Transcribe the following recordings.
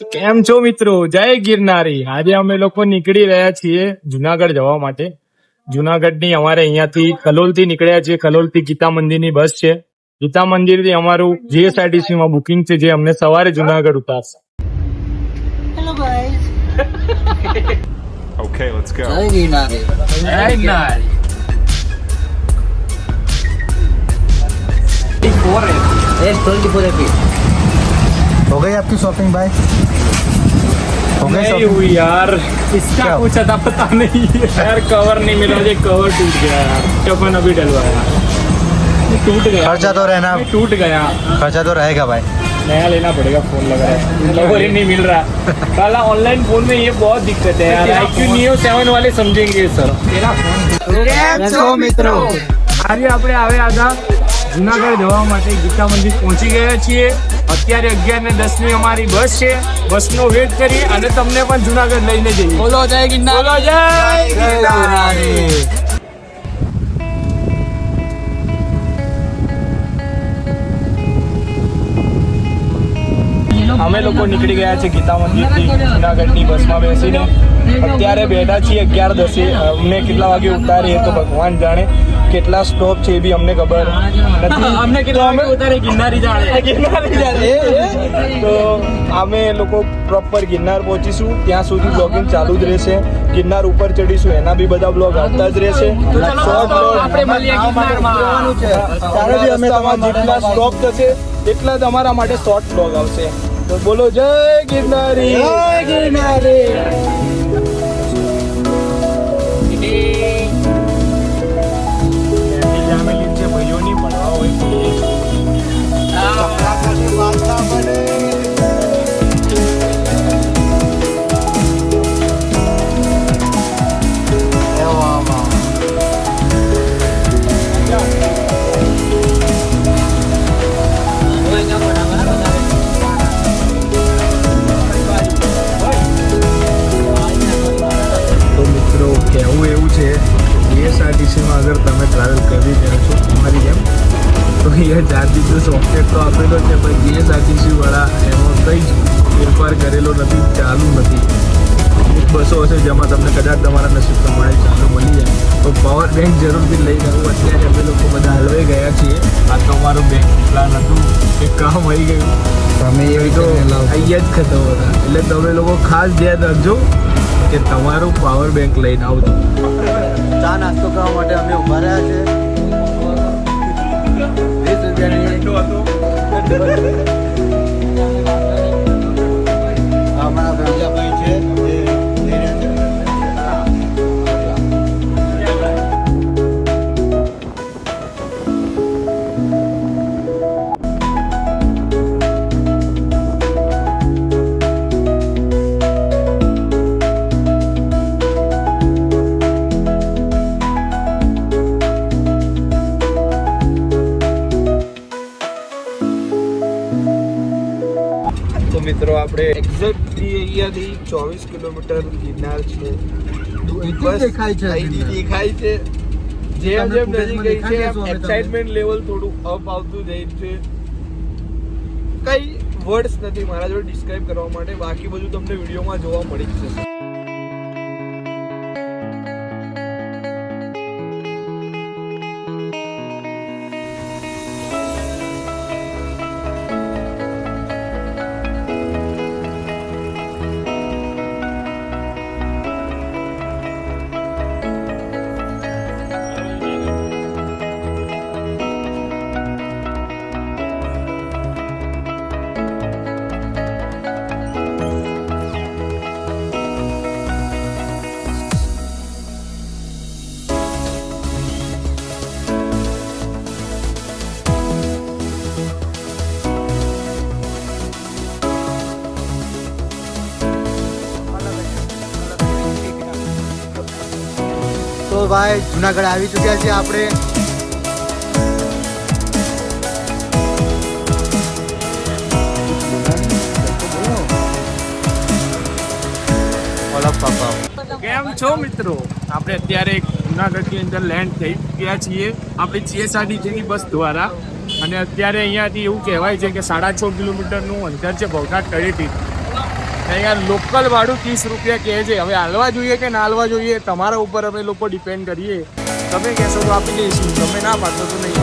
કેમ છો મિત્રો? જય ગિરનારી. આજે અમે લોકો નીકળી રહ્યા છીએ જુનાગઢ જવા માટે. જુનાગઢની અમારે અહીંયાથી કલોલ થી નીકળ્યા છીએ. કલોલ થી ગીતા મંદિરની બસ છે. ગીતા મંદિર થી અમારું જીએસઆરટીસી માં બુકિંગ છે, જે અમને સવારે Junagadh ઉતારશે. Hello guys. Okay, let's go. जय गिरनारी. જય ગિરનારી. 24 एपी. हो गई आपकी शॉपिंग भाई? हो गई नहीं शॉपिंग? हुई यार, इसका क्या? पूछा था पता नहीं यार. कवर नहीं मिला मुझे, कवर टूट गया यार. चपन अभी डलवाया, ये टूट गया. खर्चा तो रहना, ये टूट गया. खर्चा तो रहेगा भाई. नया लेना पड़ेगा. फोन लगा है, कवर ही नहीं मिल रहा. साला ऑनलाइन फोन में ये बहुत दिक्कत है यार. IQ Neo 7 वाले समझेंगे सर. મિત્રો આજે આપણે આવ્યા હતા જુનાગઢ જવા માટે. ગીતા મંદિર પહોંચી ગયા છીએ. અત્યારે 11:10 ની અમારી બસ છે. બસનો વેટ કરી અને તમને પણ જુનાગઢ લઈને જઈએ. બોલો જય ગિરનારી. બોલો જય ગિરનારી. અમે લોકો નીકળી ગયા છે ગીતા મંદિરથી જુનાગઢની બસમાં બેસીને. અત્યારે બેઠા છીએ 11:10. અમને કેટલા વાગે ઉતારી એ તો ભગવાન જાણે. કેટલા સ્ટોપ છે એ બી અમને ખબર નથી. અમને કેટલા વાગે ઉતારે ગિરનારી જાણે. તો અમે લોકો પ્રોપર ગિરનાર પહોંચીશું. ત્યાં સુધી બ્લોગિંગ ચાલુ જ રહેશે. ગિરનાર ઉપર ચડીશું એના બી બધા બ્લોગ આવતા જ રહેશે. આપણે મળીએ ગિરનારમાં. ત્યારે બી અમે તમારા જેટલા સ્ટોપ થશે એટલા જ અમારા માટે શોર્ટ બ્લોગ આવશે. તો બોલો જય ગિરનારી. જય ગિરનારી. ભાઈઓની ભણવા હોય કહેવું એવું છે, જીએસઆરટીસીમાં અગર તમે ટ્રાવેલ કરી રહ્યા છો તમારી જેમ, તો એ ચાર્જિસનો સોફ્ટવેર તો આપેલો છે, પણ જીએસઆરટીસી વાળા એમાં કંઈ જ ફેરફાર કરેલો નથી, ચાલુ નથી. અમુક બસો હશે જેમાં તમને કદાચ તમારા નસીબ પ્રમાણે ચાલુ મળી જાય. તો પાવર બેંક જરૂરથી લઈ જવું. અત્યારે અમે લોકો બધા હલવાઈ ગયા છીએ. આ તો અમારું બેંક પ્લાન હતું, એ કામ આવી ગયું. તમે એ તો અહીંયા જ ખતમ હતા. એટલે તમે લોકો ખાસ ધ્યાન રાખજો કે તમારું પાવર બેંક લઈને આવજો. ચા નાસ્તો કરવા માટે અમે ઉભા રહ્યા છે. 20 રૂપિયાની અમારા ભૈયાભાઈ છે જે લઈ રહ્યા છે. તો મિત્રો આપણે એક્ઝેક્ટલી અહીંયાથી 24 કિલોમીટર ગિરનાર છે. બસ અહીંથી દેખાય છે. જેમ જેમ નજીક ગઈ છે એક્સાઇટમેન્ટ લેવલ થોડું અપ આવતું જાય છે. કઈ વર્ડ્સ નથી મારા જોડે ડિસ્ક્રાઇબ કરવા માટે. બાકી બધું તમને વિડીયોમાં જોવા મળી જ જશે. તો ભાઈ જુનાગઢ આવી ચૂક્યા છે આપણે. કેમ છો મિત્રો? આપણે અત્યારે જુનાગઢની અંદર લેન્ડ થઈ ગયા છીએ આપણી જીએસઆરટીસીની બસ દ્વારા. અને અત્યારે અહીંયાથી એવું કહેવાય છે કે 6.5 કિલોમીટરનું અંતર છે ભવનાથ તળેટી. અહીંયા લોકલ ભાડું 30 રૂપિયા કહે છે. હવે હાલવા જોઈએ કે ના હાલવા જોઈએ તમારા ઉપર અમે લોકો ડિપેન્ડ કરીએ. તમે કહેશો તો આપી દઈશું, તમે ના પાડશો તો નહીં.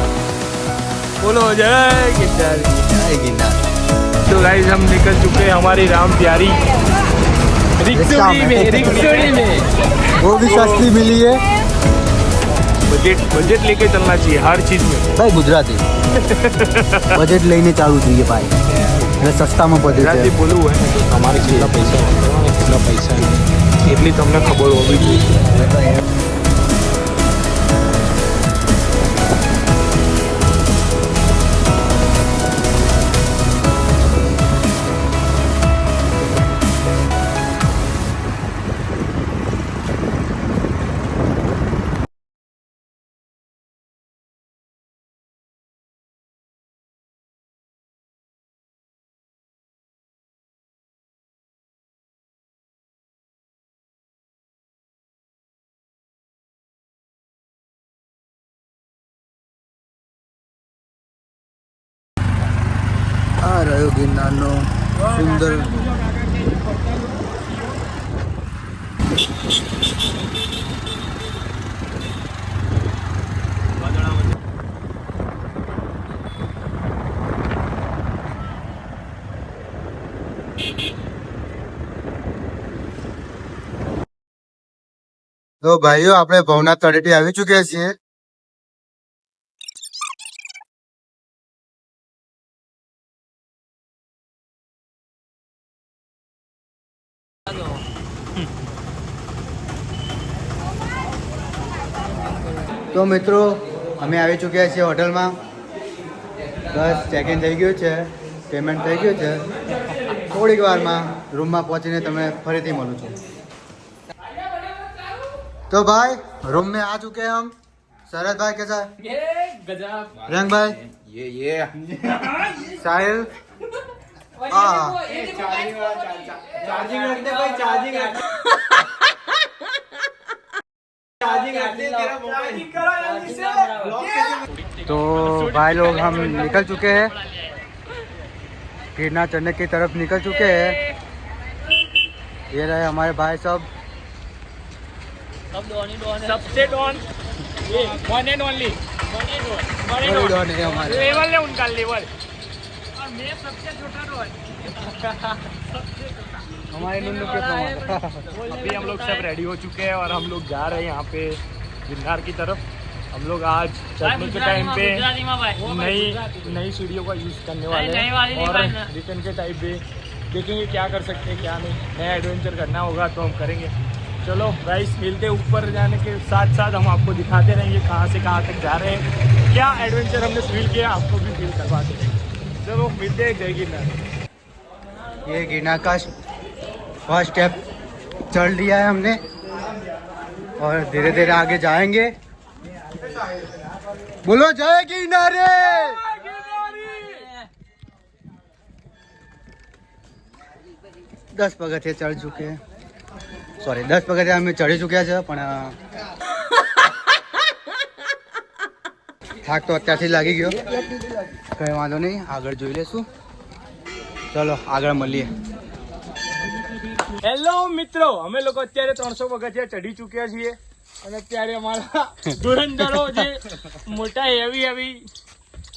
બોલો જય गिरनार. जय गिरनार. तो गाइस हम निकल चुके हैं हमारी राम प्यारी रिक्शोड़ी में. वो भी सस्ती मिली है. बजट लेके चलना चाहिए हर चीज में. भाई गुजराती बजट લઈને ચાલુ જોઈએ ભાઈ, એટલે સસ્તામાં પડે ગુજરાતી છે. બોલવું હોય ને તો તમારે કેટલા પૈસા વાપરવાના કેટલા પૈસા નહીં એટલી તમને ખબર હોવી જોઈએ. આ રહ્યો ગિરનારનો સુંદર તો ભાઈઓ આપણે ભવનાથ તળેટી આવી ચૂક્યા છીએ. તો મિત્રો અમે આવી ચૂક્યા છીએ હોટલમાં. બસ ચેક ઇન થઈ ગયું છે, પેમેન્ટ થઈ ગયું છે. થોડીક વારમાં રૂમમાં પહોંચીને તમને ફરીથી મળું છું. तो भाई रूम में आ चुके हैं हम. शरद भाई कैसा है? रंग भाई ये साहिल चार्जिंग रखते भाई, चार्जिंग तो भाई लोग हम निकल चुके हैं, गिरनार चढ़ने की तरफ निकल चुके हैं. ये रहे हमारे भाई सब. सबसे don one and only don है हमारे. लेवल है उनका लेवल. और मैं सबसे छोटा डॉन. हमारे नुन्नू के अभी हम लोग सब रेडी हो चुके हैं और हम लोग जा रहे हैं यहाँ पे गिरनार की तरफ. हम लोग आज चढ़ने के टाइम पे नई सीढ़ियों का यूज़ करने वाले हैं और रिटर्न के टाइम पे देखेंगे क्या कर सकते हैं क्या नहीं. नया एडवेंचर करना होगा तो हम करेंगे. चलो गाइस मिलते ऊपर जाने के साथ साथ हम आपको दिखाते रहेंगे कहाँ से कहाँ तक जा रहे हैं, क्या एडवेंचर हमने फील किया आपको भी फील करवाते रहेंगे. चलो मिलते हैं जय गिरनार. ये गिरनार का फर्स्ट स्टेप चढ़ लिया है हमने और धीरे धीरे आगे जाएंगे. बोलो जय गिरनार. 10 પગથિયા ચढ़ चुके हैं. સોરી 10 પગથિયા અમે ચડી ચૂક્યા છે, પણ થાક તો અત્યારથી લાગી ગયો. કંઈ વાંધો નહીં, આગળ જોઈ લેશું. ચલો આગળ મળીએ. હેલો મિત્રો, અમે લોકો અત્યારે 300 પગથિયા ચડી ચૂક્યા છીએ અને અત્યારે અમારા ધુરંધરો જે મોટા હેવી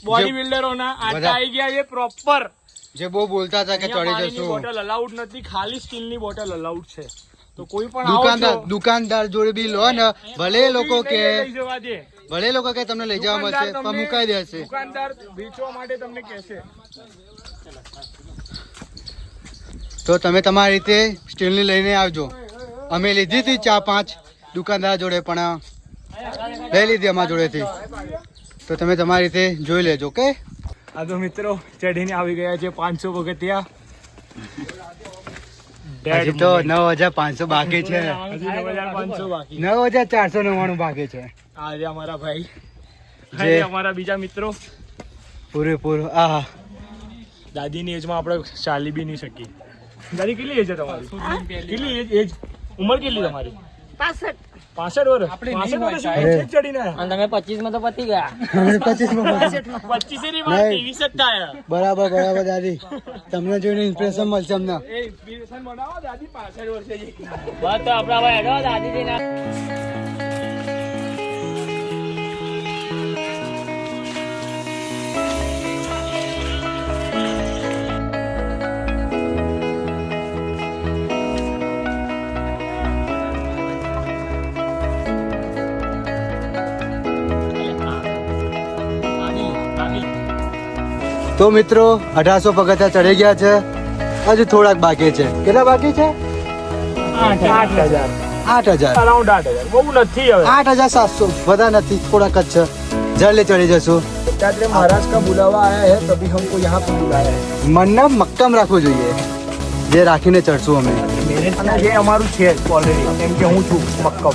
બોડી બિલ્ડરોના આટા આવી ગયા છે પ્રોપર. જે બહુ બોલતા હતા કે ચડી જશું. બોટલ અલાઉડ નથી, ખાલી સ્ટીલની બોટલ અલાઉડ છે. તો કોઈ પણ દુકાનદાર જોડે બી લો ને, ભલે લોકો કે લઈ જવા દે, ભલે લોકો કે તમને લઈ જવા મળશે પણ મુકાઈ દેશે. દુકાનદાર વેચવા માટે તમને કહેશે તો તમે તમારી રીતે સ્ટીલની લઈને આવજો. અમે લીધી હતી 4-5 દુકાનદાર જોડે, પણ લઈ લીધી અમારા જોડેથી. તો તમે તમારી રીતે જોઈ લેજો. ઓકે. આ તો મિત્રો ચડીને આવી ગયા છે 500 પગથિયા. હજી તો 9,500 બાકી છે. 9,500 બાકી, 9,499 બાકી છે. આજે અમારા ભાઈ જે અમારા બીજા મિત્રો પૂરેપૂરું. આહા, દાદીની એજમાં આપણે ચાલી બી નહીં શકીએ. દાદી કેટલી એજ છે તમારી? કેટલી એજ ઉંમર કેટલી તમારી? 65 વર્ષ આપણે 65 નહીં વર્ષ હોય, સુધી ઠેક ચડીને આયા. અને તમે 25 માં તો પતી ગયા. અમે 25 માં 25 ની વાત નહીં. 23 જ થાય. બરાબર દાદી તમને જોઈને ઇમ્પ્રેશન મળશે અમને. એ inspiration બનાવો દાદી 65 વર્ષે જી. બસ તો આપડા ભાઈ હેડો દાદીજીના. તો મિત્રો 1800 પગથિયા ચડી ગયા છે, હજુ થોડાક બાકી છે. કેટલા બાકી છે? 8,000 8,000. અરાઉન્ડ 8,000 બહુ નથી હવે. 8,700 બધા નથી, થોડાક જ છે. જલ્દી ચડી જશું. दत्तात्रेय महाराज का बुलावा आया है तभी हमको यहाँ पे बुलाया है. મનને મક્કમ રાખવું જોઈએ, જે રાખીને ચડશું અમે. અને એ અમારું છે ઓલરેડી, કેમ કે હું છું મક્કમ.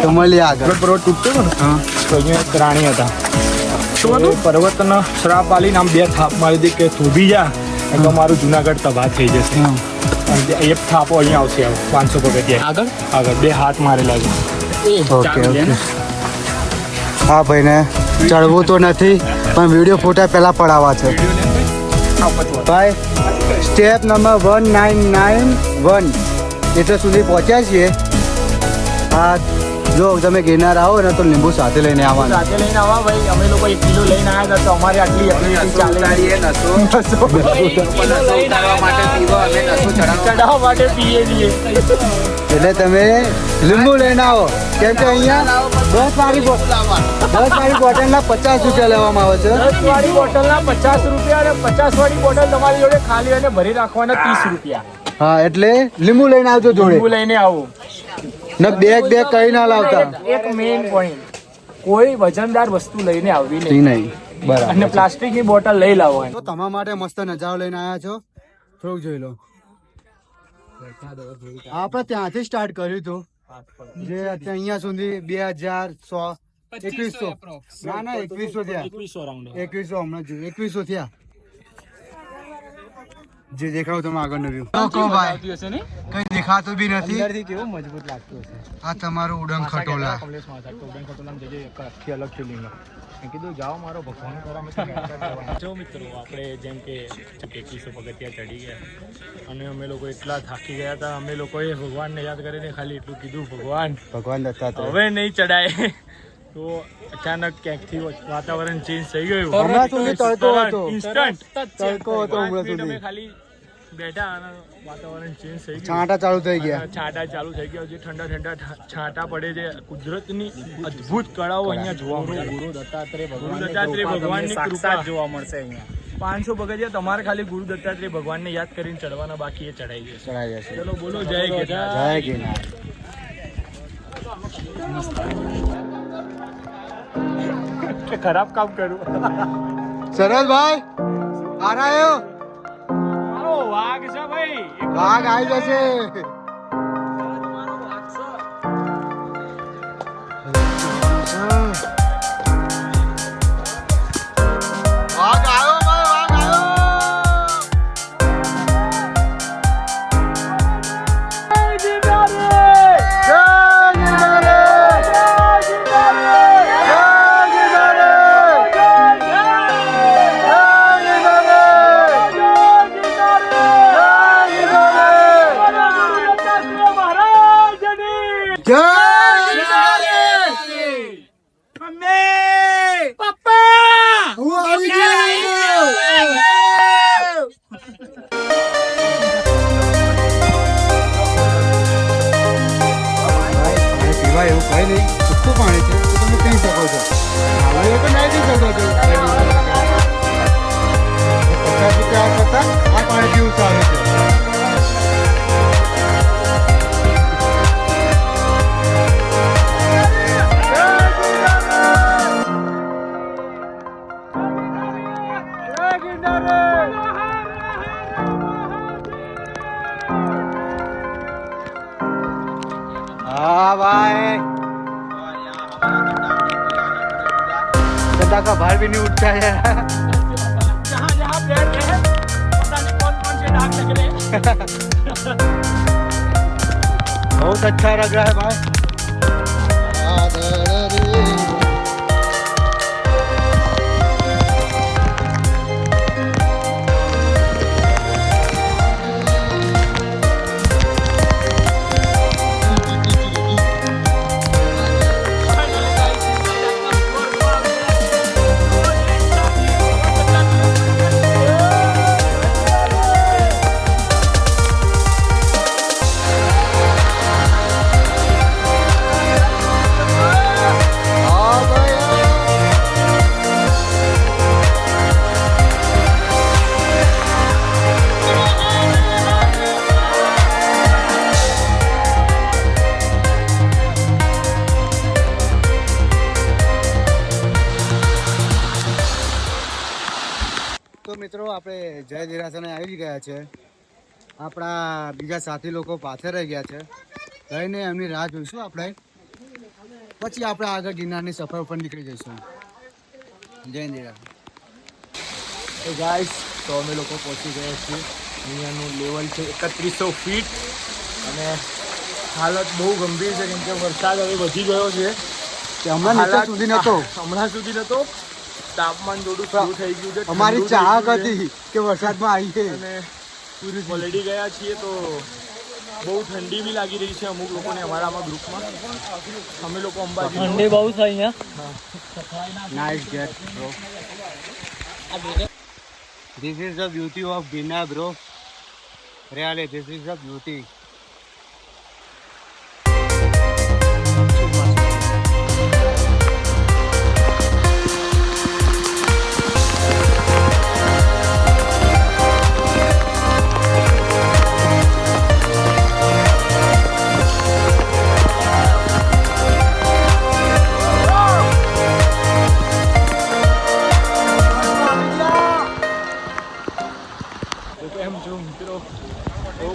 તો મળીએ આગળ. પર્વત તૂટતો હતો ને હા. તો અહીંયા એક રાણી હતા. શું હતું? પર્વતનો શ્રાપ આલીને આમ 2 થાપ મારી દી કે તું બી જા એટલે અમારું જુનાગઢ તબાહ થઈ જશે. હા. અને એક થાપો અહીંયા આવશે 500 પગથિયા આગળ આગળ 2 હાથ મારેલા છે. Okay okay. હા ભાઈને ચડવું તો નથી પણ વિડીયો ફોટા પહેલા પડાવવા છે. ભાઈ સ્ટેપ નંબર 1991 એટલે સુધી પહોંચ્યા છીએ. હા જો તમે ગિરનાર આવો ને તો લીંબુ સાથે લઈને આવવાનું. સાથે લઈને આવા ભાઈ, અમે લોકો 1 કિલો લઈને આવ્યા હતા તો અમારે આટલી ચાલે ચડાવવા માટે પીએ છીએ. એટલે તમે લીંબુ લઈને આવો, કેમ કે અહીંયા 10 વાળી બોટલના 50 રૂપિયા લેવામાં આવે છે. 10 વાળી બોટલના 50 રૂપિયા અને 50 વાળી બોટલ તમારી જોડે ખાલી અને ભરી રાખવાના 30 રૂપિયા. હા એટલે લીંબુ લઈને આવજો જોડે, લીંબુ લઈને આવો. ને બેગ કઈ ના લાવતા. એક મેઇન પોઈન્ટ, કોઈ વજનદાર વસ્તુ લઈને આવવી નહીં નહીં બરાબર. અને પ્લાસ્ટિકની બોટલ લઈ લાવવાની. તો તમારા માટે મસ્ત નજારો લઈને આવ્યા છો, થોડુંક જોઈ લો. આપણે ત્યાંથી સ્ટાર્ટ કર્યું હતું, જે અત્યારે અહીંયા સુધી 2100 ના 2100 થયા. 2100 રાઉન્ડ 2100 હમણાં જોયું, 2100 થયા. જે દેખાડું તમે આગળ વ્યૂ ભાઈ, કઈ દેખાતું બી નથી. કેવું મજબૂત લાગતું હશે. આ તમારું ઉડન ખટોલા. કમલેશ માતા ઉડન ખટોલામાં જજે, આખી અલગ ફિલિંગ. મેં કીધું જાઓ મારો ભગવાન કરવા. જો મિત્રો આપણે જેમ કે 2100 પગથિયા ચડી ગયા અને અમે લોકો એટલા થાકી ગયા હતા, અમે લોકોએ ભગવાનને યાદ કરીને ખાલી એટલું કીધું, ભગવાન દત્તાત્રેય હવે નહીં ચડાય. તો અચાનક ક્યાંકથી વાતાવરણ ચેન્જ થઈ ગયું. હમણાં સુધી તડકો હતો. ઇન્સ્ટન્ટ તડકો હતો હમણાં સુધી. અમે ખાલી બેઠા અને વાતાવરણ ચેન્જ થઈ ગયું. છાંટા ચાલુ થઈ ગયા. છાંટા ચાલુ થઈ ગયા. જે ઠંડા છાંટા પડે છે. કુદરતની અદ્ભુત કળાઓ અહીંયા જોવા મળે. ગુરુ દત્તાત્રેય ભગવાનની કૃપા જોવા મળશે અહીંયા. 500 પગથિયા તમારે ખાલી ગુરુ દત્તાત્રેય ભગવાનને યાદ કરીને ચડવાના, બાકી એ ચડાઈ જશે. ચડાઈ જશે. ચલો બોલો જય ગિરનાર. જય ગિરનાર. ખરાબ કામ કરું. સરસભાઈ આરાયો મારો વાઘ છે ભાઈ. વાઘ આવી જશે. વાઘ આવ્યો ભાઈ, વાઘ એવું કઈ નહીં, ચોખ્ખું પાણી છે તો તમે પી શકો છો. હવે તો નહીં પી શકો છો. 50 રૂપિયા કરતા આ પાણી પીવું સારું છે. हाँ भाई, गड्ढा का बाहर भी नहीं उठता है. जहाँ जहाँ पेड़ है पता नहीं कौन कौन से दाग लग रहे हैं. बहुत अच्छा लग रहा है भाई। તો મિત્રો આપણે જય દેરાસને આવી ગયા છે. આપણા બીજા સાથી લોકો પાછળ રહી ગયા છે. જઈને એમની રાહ જોઈશું આપણે. પછી આપણે આગળ ગિરનારની સફર ઉપર નીકળી જઈશું. જય દેરાસ. તો ગાઈસ તો અમે લોકો પહોંચી ગયા છીએ. અહીંયાનું લેવલ છે 3100 ફીટ અને હાલત બહુ ગંભીર છે કેમ કે વરસાદ હવે વધી ગયો છે. કે હમણાં નીચે સુધી નહોતો. હમણાં સુધી નહોતો. તાપમાન થોડું શરૂ થઈ ગયું છે. અમારી ચાહક હતી કે વરસાદમાં આવી છે અને પલળી ગયા છીએ તો બહુ ઠંડી બી લાગી રહી છે અમુક લોકોને અમારામાં ગ્રુપમાં. અમે લોકો અંબાજી ઠંડી બહુ છે અહીંયા. Nice gate bro. This is the beauty of Ginnar bro. Really, this is the beauty.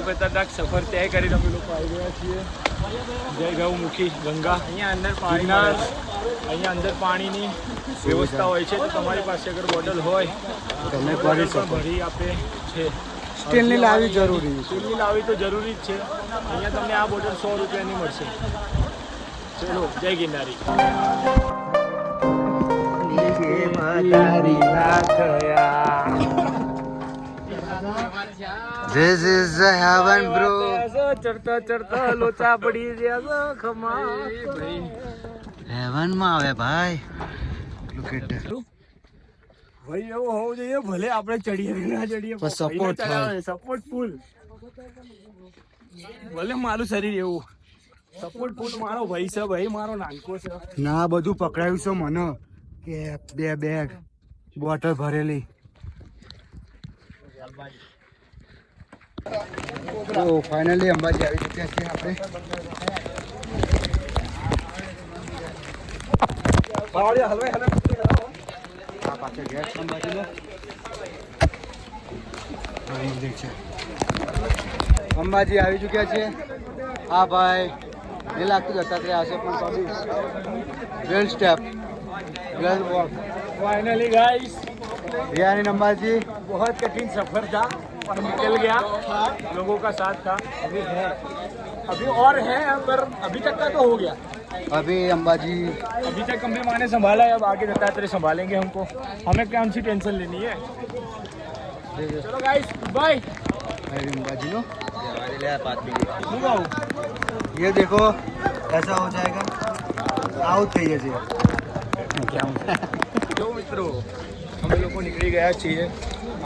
ખતરનાક સફર તય કરીને અમે લોકો આવી ગયા છીએ. જય ગૌમુખી ગંગા. અહીંયા અંદર પાણીની વ્યવસ્થા હોય છે તો તમારી પાસે અગર બોટલ હોય તમે ભરી શકો. ભરી આપે છે. સ્ટીલની લાવવી જરૂરી છે. સ્ટીલની લાવવી તો જરૂરી જ છે. અહીંયા તમને આ બોટલ 100 રૂપિયાની મળશે. ચલો જય ગિરનારી. This is the heaven bro. ચડતા ચડતા લોચા પડી રહ્યા છે ખમા. heaven માં આવે ભાઈ. Look at that. ભાઈ એવું હોવું જોઈએ ભલે આપણે ચડીએ કે ના ચડીએ પણ support થાય. સપોર્ટ ફૂલ. ભલે મારું શરીર એવું સપોર્ટ ફૂલ મારો ભાઈ છે. ભાઈ મારો નાનકો છે. ના બધું પકડાયું છે મને કે 2 બેગ બોટલ ભરેલી. તો ફાઇનલી અંબાજી આવી ચૂક્યા છીએ આપણે. આ પાછળ ગેટ છે અંબાજીનો. આ મંદિર છે. અંબાજી આવી ચૂક્યા છીએ. હા ભાઈ એ લાગતું દત્તાત્રેય આવશે પણ તો બી વેલ સ્ટેપ વેલ વોક. फाइनली गाइस રિયાની અંબાજી बहुत कठिन सफर था पर निकल गया. लोगों का साथ था. अभी और है पर अभी तक का तो हो गया. अभी अंबाजी अभी तक हमने माँ ने संभाला है. अब आगे दत्तात्रेय संभालेंगे हमको. हमें कौन सी टेंशन लेनी है. चलो गाइस बाय. अंबाजी नो હું ये देखो ऐसा हो जाएगा. आउट થઈ જશે. જો મિત્રો અમે લોકો નીકળી ગયા છીએ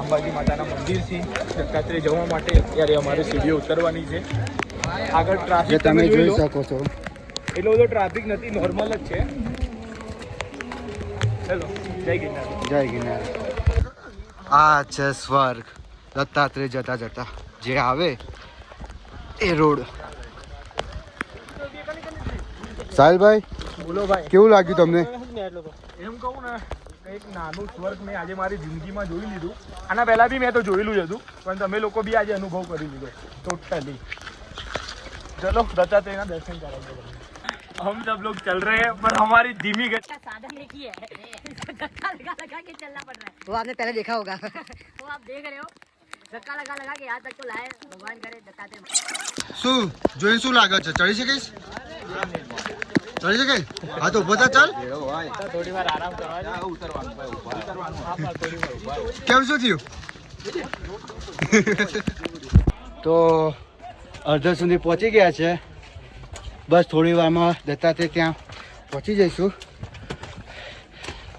અંબાજી માતાના મંદિરથી દત્તાત્રેય જવા માટે. અત્યારે અમારે સીડીઓ ઉતરવાની છે. આગળ જે ટ્રાફિક તમે જોઈ શકો છો. એટલો બધો ટ્રાફિક નથી. નોર્મલ જ છે. ચલો જય ગિરનાર. જય ગિરનાર. આ છે સ્વર્ગ. દત્તાત્રેય જતા જતા જે આવે એ રોડ. સાહિલભાઈ બોલો ભાઈ કેવું લાગ્યું તમને? એમ કહું ને એક નાનું સ્વર્ગ મેં આજે મારી જિંદગીમાં જોઈ લીધું. આના પહેલા બી મેં તો જોયેલું જ હતું પણ તમે લોકો બી આજે અનુભવ કરી લીધો टोटली. चलो दत्तात्रेय दर्शन करेंगे. हम सब लोग चल रहे हैं पर हमारी धीमी गति. साधन एक ही है. धक्का लगा लगा के चलना पड़ रहा है. वो आपने पहले देखा होगा. वो आप देख रहे हो धक्का लगा लगा के यहाँ तक तो लाए भगवान करे दत्तात्रेय શું જોઈને શું લાગે છે ચડી શકીશ ચડી શકે હા તો ઉભો થા ચાલ थोड़ी बार आराम करवा કેમ શું થયું તો અડધા સુધી પહોંચી ગયા છે બસ થોડી વારમાં દત્તાત્રેય ત્યાં પહોંચી જઈશું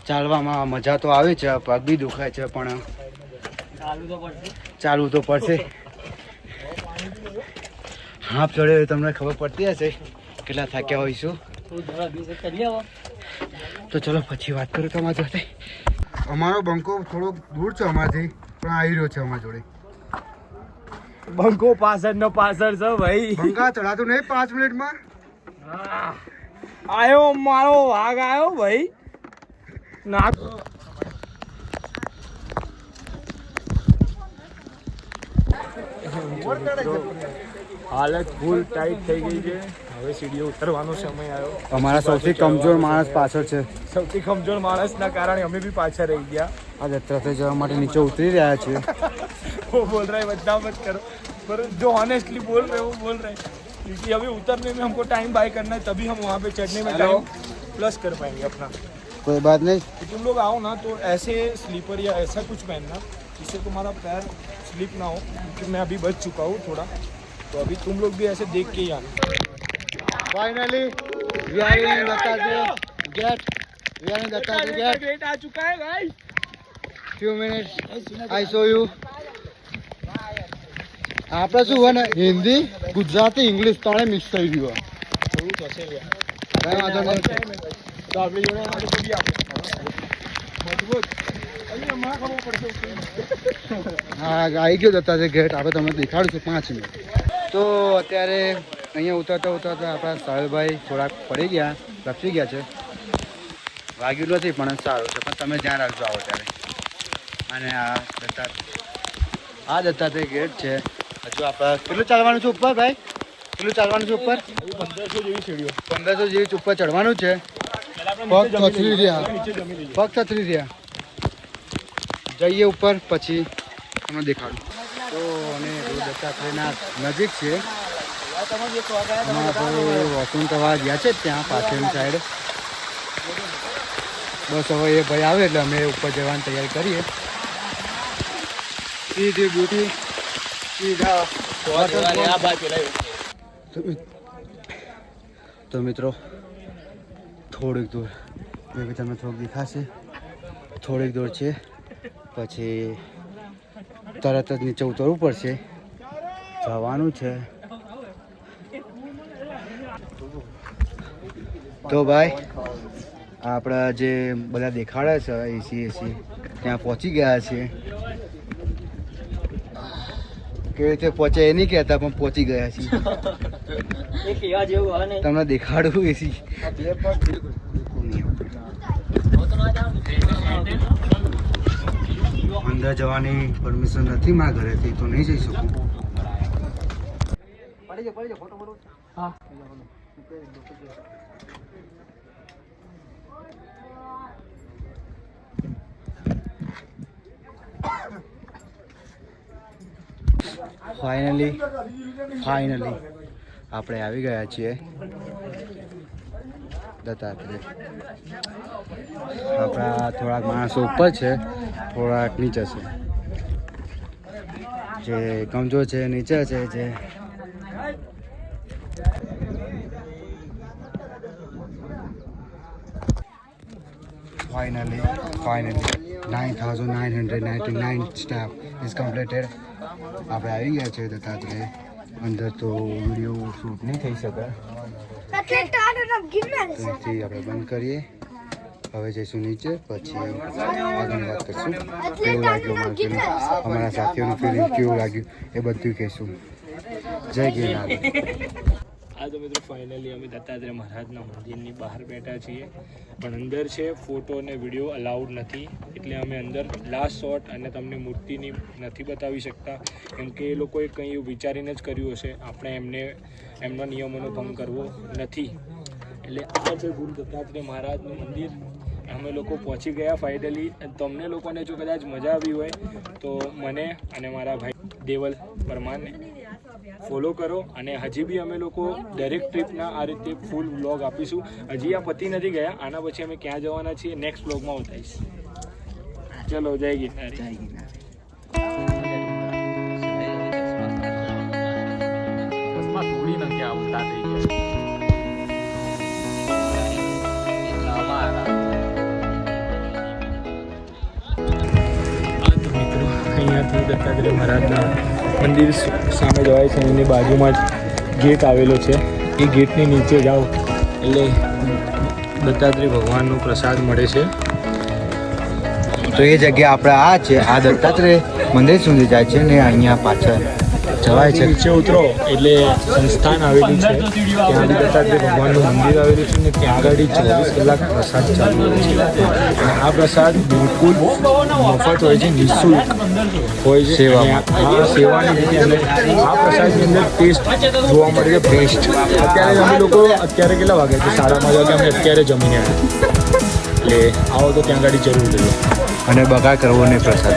ચાલવામાં મજા તો આવે છે પગ બી દુખાય છે પણ ચાલવું તો પડશે હાફ ચડે તમને ખબર પડતી હશે કેટલા થાક્યા હોઈશું તો ચલો પછી વાત કરું તમારી જોડે અમારો બંકો થોડોક દૂર છે અમારાથી પણ આવી રહ્યો છે અમારા જોડે બંકો પાછળ નો પાછળ છે ભાઈ બંકા ચડાતું નહીં 5 મિનિટમાં આયો મારો વાઘ આયો ભાઈ ના હાલત ફૂલ ટાઈટ થઈ ગઈ છે હવે સીડીઓ ઉતરવાનો સમય આવ્યો અમારા સૌથી કમજોર માણસ પાછળ છે સૌથી કમજોર માણસના કારણે અમે भी પાછા રહી ગયા આ દત્તાત્રેય જવા માટે નીચે ઉતરી રહ્યા છે वो बोल रहा है बदनाम मत करो पर जो ऑनेस्टली बोल रहे हैं वो बोल रहे हैं क्योंकि अभी उतरने में हमको टाइम बाय करना है तभी हम वहाँ पे चढ़ने में टाइम प्लस कर पाएंगे अपना કોઈ બાત નહીં तो तुम लोग आओ ना तो ऐसे स्लीपर या ऐसा कुछ पहनना जिससे तुम्हारा पैर स्लिप ना हो क्योंकि मैं अभी बच चुका हूँ थोड़ा तो अभी तुम लोग भी ऐसे देख के ही आना finally we are in Dattatreya gate we are in Dattatreya gate gate आ चुका है भाई few minutes I show you આપણે શું હોય ને હિન્દી ગુજરાતી ઇંગ્લિશ ત્રણે મિક્સ થઈ ગયું જોવું તો હશે યાર કઈ વાંધો નહીં તો આપણી જોડે અમારે તો બી આપણે મજબૂત અહીંયા માં ખબર પડશે હા આવી ગયો દત્તાત્રેય ગેટ આપણે તમને દેખાડું છું 5 મિનિટ તો અત્યારે અહીંયા ઉતરતા ઉતરતા આપણા સાહેલભાઈ થોડાક પડી ગયા લપસી ગયા છે વાગ્યું નથી પણ સારું છે પણ તમે ધ્યાન રાખજો આવો ત્યારે અને આ દત્તાત્રેય ગેટ છે હજુ આપણે કેટલું ચાલવાનું છે ઉપર ભાઈ કેટલું ચાલવાનું છે ઉપર 1500 જેવી સીડીઓ 1500 જેવી ઉપર ચડવાનું છે પગ છતરી રહ્યા પગ છતરી રહ્યા જઈએ ઉપર પછી તમને દેખાડું તો અને દત્તાત્રેયના નજીક છે વોશરૂમ કરવા ગયા છે ત્યાં પાછળની સાઈડ બસ હવે એ ભાઈ આવે એટલે અમે ઉપર જવાની તૈયારી કરીએ સીધી બ્યુટી સીધા તો મિત્રો થોડીક દૂર એ બી તમને થોડુંક દેખાશે થોડીક દૂર છે પછી તરત જ નીચે ઉતરવું પડશે જવાનું છે તો ભાઈ આપણા જે બધા દેખાડે છે એસી ત્યાં પહોંચી ગયા છે કેવી રીતે પહોંચે એ નહીં કહેતા પણ પહોંચી ગયા છીએ તમને દેખાડું એસી અંદર જવાની પરમિશન નથી મારા ઘરેથી તો નહીં જઈ શકું હા ફાઇનલી આપણે આવી ગયા છીએ દત્તાત્રેય આપણા થોડાક માણસો ઉપર છે થોડાક નીચે છે જે કમજોર છે નીચે છે જે finally 9,999 step is completed આપણે આવી ગયા છે દત્તાત્રેય અંદર તો વિડીયો શૂટ નહીં થઈ શકે તો અહીંથી આપણે બંધ કરીએ હવે જઈશું નીચે પછી આગળ વાત કરશું કેવું લાગ્યું અમારા સાથીઓનું ફિલિંગ કેવું લાગ્યું એ બધું કહીશું જય ગિરનાર આ તો મિત્રો ફાઇનલી અમે દત્તાત્રેય મહારાજના મંદિરની બહાર બેઠા છીએ પણ અંદર છે ફોટો અને વિડીયો અલાઉડ નથી એટલે અમે અંદર લાસ્ટ શોટ અને તમને મૂર્તિની નથી બતાવી શકતા કેમ કે એ લોકોએ કંઈ વિચારીને જ કર્યું હશે આપણે એમના નિયમોનો ભંગ કરવો નથી એટલે આ છે ગુરુ દત્તાત્રેય મહારાજનું મંદિર અમે લોકો પહોંચી ગયા ફાઇનલી તમને લોકોને જો કદાચ મજા આવી હોય તો મને અને મારા ભાઈ દેવલ પરમારને ફોલો કરો. અને હજી બી અમે લોકો દરેક ટ્રીપના આ રીતે ફૂલ વ્લોગ આપીશું. હજી આ પતી નથી ગયા, આના પછી અમે ક્યાં જવાના છીએ નેક્સ્ટ વ્લોગમાં બતાવીશ. ચલો, જય ગિરનાર. જય ગિરનાર. થોડી ના ક્યાં ઉલટા થઈ ગયા. અહીંયાથી દત્તાત્રેય મહારાજના મંદિર સામે જવાય છે. એની બાજુમાં જ ગેટ આવેલો છે. એ ગેટની નીચે જાઓ એટલે દત્તાત્રેય ભગવાનનો પ્રસાદ મળે છે. તો એ જગ્યા આપણે આ છે, આ દત્તાત્રેય મંદિર સુધી જાય છે ને અહીંયા પાછળ જવાય છે. નીચે ઉતરો એટલે સંસ્થાન આવેલું છે. ત્યાં દત્તાત્રેય ભગવાનનું મંદિર આવેલું છે ને ત્યાં આગળ 24 કલાક પ્રસાદ ચાલુ હોય છે. અને આ પ્રસાદ બિલકુલ મફત હોય છે, નિઃશુલ્ક હોય છે. આ સેવાની રીતે આ પ્રસાદની અંદર ટેસ્ટ જોવા મળે છે બેસ્ટ. અત્યારે અમે લોકો અત્યારે કેટલા વાગ્યા છે? 5:30 વાગે અમે અત્યારે જમીને આવ્યા. એટલે આવો તો ત્યાં આગળ જરૂર જોઈએ અને બગાડ કરવો નહીં પ્રસાદ.